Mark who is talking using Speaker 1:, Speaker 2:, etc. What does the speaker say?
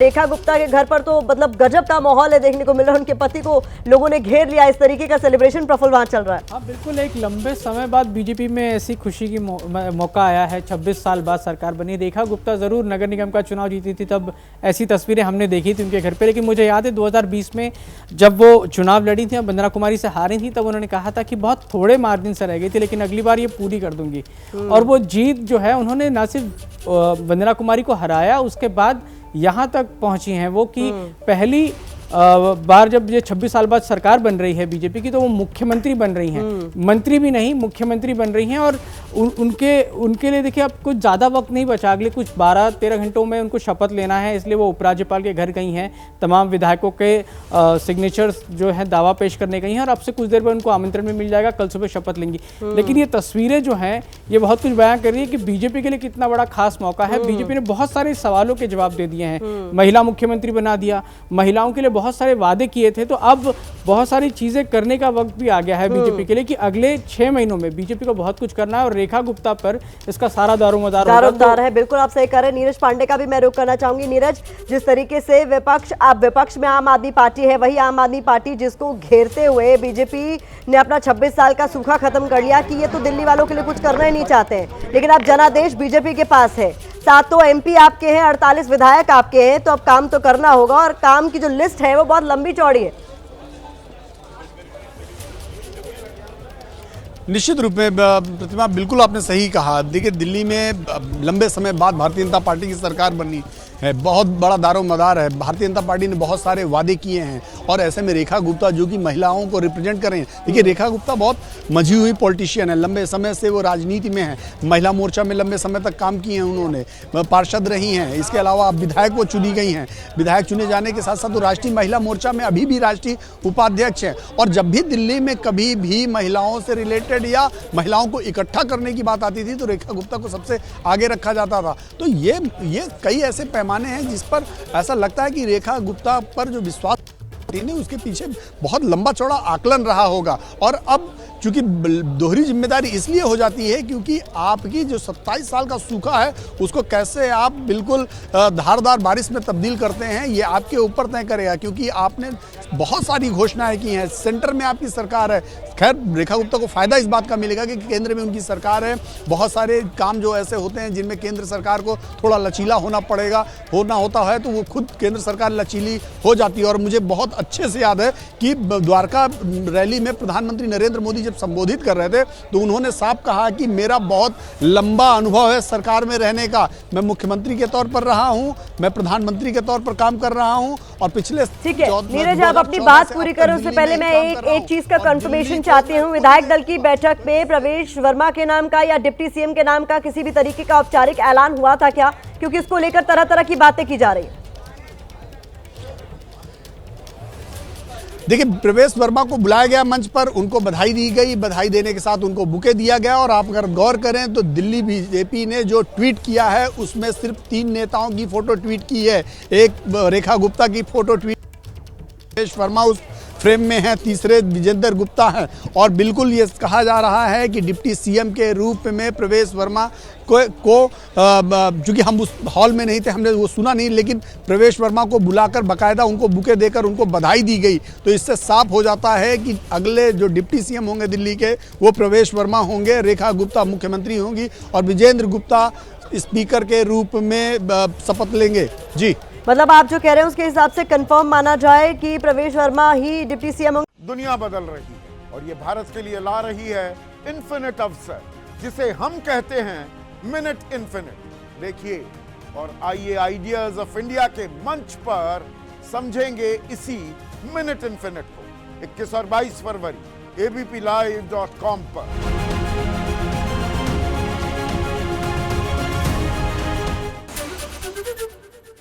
Speaker 1: रेखा गुप्ता के घर पर तो मतलब गजब का माहौल है देखने को मिल रहा है। उनके पति को लोगों ने घेर लिया, इस तरीके का सेलिब्रेशन प्रफुल्ल वहां चल रहा है।
Speaker 2: हाँ बिल्कुल, एक लंबे समय बाद बीजेपी में ऐसी खुशी की मौका आया है। 26 साल बाद सरकार बनी। रेखा गुप्ता जरूर नगर निगम का चुनाव जीती थी, तब ऐसी तस्वीरें हमने देखी थी उनके घर पे, लेकिन मुझे याद है 2020 में जब वो चुनाव लड़ी थी, वंदना कुमारी से हारी थी, तब उन्होंने कहा था कि बहुत थोड़े मार्जिन से रह गई थी, लेकिन अगली बार ये पूरी कर दूंगी। और वो जीत जो है, उन्होंने न सिर्फ वंदना कुमारी को हराया, उसके बाद यहाँ तक पहुंची हैं वो कि पहली बार जब ये 26 साल बाद सरकार बन रही है बीजेपी की, तो वो मुख्यमंत्री बन रही हैं। मंत्री भी नहीं, मुख्यमंत्री बन रही हैं। और उनके लिए देखिए अब कुछ ज़्यादा वक्त नहीं बचा, अगले कुछ 12-13 घंटों में उनको शपथ लेना है, इसलिए वो उपराज्यपाल के घर गई हैं। तमाम विधायकों के सिग्नेचर्स जो है दावा पेश करने गई हैं, और अब से कुछ देर बाद उनको आमंत्रण भी मिल जाएगा, कल सुबह शपथ लेंगी। लेकिन ये तस्वीरें जो हैं ये बहुत कुछ बयां कर रही है कि बीजेपी के लिए कितना बड़ा खास मौका है। बीजेपी ने बहुत सारे सवालों के जवाब दे दिए हैं, महिला मुख्यमंत्री बना दिया, महिलाओं के लिए बहुत सारे वादे किए थे, तो अब बहुत सारी चीजें करने का वक्त भी आ गया है बीजेपी के लिए कि अगले 6 महीनों में बीजेपी को बहुत कुछ करना है, और रेखा गुप्ता पर इसका सारा दारोमदार
Speaker 1: है। बिल्कुल आप सही कह रहे हैं। नीरज पांडे का भी मैं रुख करना चाहूंगी। नीरज, जिस तरीके से विपक्ष में आम आदमी पार्टी है, वही आम आदमी पार्टी जिसको घेरते हुए बीजेपी ने अपना 26 साल का सूखा खत्म कर लिया कि ये तो दिल्ली वालों के लिए कुछ करना ही नहीं चाहते हैं, लेकिन अब जनादेश बीजेपी के पास है। 7 एमपी आपके हैं, 48 विधायक आपके हैं, तो अब काम तो करना होगा, और काम की जो लिस्ट है वो बहुत लंबी चौड़ी है।
Speaker 3: निश्चित रूप में प्रतिमा, बिल्कुल आपने सही कहा। देखिए, दिल्ली में लंबे समय बाद भारतीय जनता पार्टी की सरकार बनी है, बहुत बड़ा दारोमदार है। भारतीय जनता पार्टी ने बहुत सारे वादे किए हैं, और ऐसे में रेखा गुप्ता जो कि महिलाओं को रिप्रेजेंट करें, देखिए रेखा गुप्ता बहुत मजी हुई पॉलिटिशियन है, लंबे समय से वो राजनीति में है, महिला मोर्चा में लंबे समय तक काम किए हैं, उन्होंने पार्षद रही हैं, इसके अलावा विधायक वो चुनी गई हैं। विधायक चुने जाने के साथ साथ वो राष्ट्रीय महिला मोर्चा में अभी भी राष्ट्रीय उपाध्यक्ष हैं। और जब भी दिल्ली में कभी भी महिलाओं से रिलेटेड या महिलाओं को इकट्ठा करने की बात आती थी, तो रेखा गुप्ता को सबसे आगे रखा जाता था। तो ये कई ऐसे पैमाने हैं जिस पर ऐसा लगता है कि रेखा गुप्ता पर जो विश्वास ने उसके पीछे बहुत लंबा चौड़ा आकलन रहा होगा। और अब चूंकि दोहरी जिम्मेदारी इसलिए हो जाती है क्योंकि आपकी जो 27 साल का सूखा है उसको कैसे आप बिल्कुल धारदार बारिश में तब्दील करते हैं, ये आपके ऊपर तय करेगा, क्योंकि आपने बहुत सारी घोषणाएं की हैं। सेंटर में आपकी सरकार है। खैर, रेखा गुप्ता को फायदा इस बात का मिलेगा कि केंद्र में उनकी सरकार है। बहुत सारे काम जो ऐसे होते हैं जिनमें केंद्र सरकार को थोड़ा लचीला होता है, तो वो खुद केंद्र सरकार लचीली हो जाती है। और मुझे बहुत अच्छे से याद है कि द्वारका रैली में प्रधानमंत्री नरेंद्र मोदी जब संबोधित कर रहे थे, तो उन्होंने साफ कहा कि मेरा बहुत लंबा अनुभव है सरकार में रहने का। मैं मुख्यमंत्री के तौर पर रहा हूं, मैं प्रधानमंत्री के तौर पर काम कर रहा हूं, और पिछले
Speaker 1: ठीक है नीरज, आप अपनी बात पूरी करें उससे पहले मैं एक चीज का कंफर्मेशन चाहती हूँ। विधायक दल की बैठक में प्रवेश वर्मा के नाम का या डिप्टी सीएम के नाम का किसी भी तरीके का औपचारिक ऐलान हुआ था क्या? क्योंकि इसको लेकर तरह तरह की बातें की जा रही है।
Speaker 3: देखिए, प्रवेश वर्मा को बुलाया गया मंच पर, उनको बधाई दी गई, बधाई देने के साथ उनको बुके दिया गया। और आप अगर गौर करें तो दिल्ली बीजेपी ने जो ट्वीट किया है उसमें सिर्फ 3 नेताओं की फोटो ट्वीट की है। एक रेखा गुप्ता की फोटो ट्वीट, प्रवेश वर्मा उस फ्रेम में है, तीसरे विजेंद्र गुप्ता हैं। और बिल्कुल ये कहा जा रहा है कि डिप्टी सीएम के रूप में प्रवेश वर्मा को चूंकि हम उस हॉल में नहीं थे, हमने वो सुना नहीं, लेकिन प्रवेश वर्मा को बुलाकर बाकायदा उनको बुके देकर उनको बधाई दी गई। तो इससे साफ हो जाता है कि अगले जो डिप्टी सीएम होंगे दिल्ली के, वो प्रवेश वर्मा होंगे, रेखा गुप्ता मुख्यमंत्री होंगी, और विजेंद्र गुप्ता स्पीकर के रूप में शपथ लेंगे। जी,
Speaker 1: मतलब आप जो कह रहे हैं उसके हिसाब से कंफर्म माना जाए कि प्रवेश वर्मा ही डिप्टी सीएम होंगे।
Speaker 4: दुनिया बदल रही है, और ये भारत के लिए ला रही है इन्फिनिट अवसर, जिसे हम कहते हैं मिनट इन्फिनिट। देखिए और आइए आइडियाज ऑफ इंडिया के मंच पर समझेंगे इसी मिनट इन्फिनिट को। 21 और 22 फरवरी ABPLive.com पर।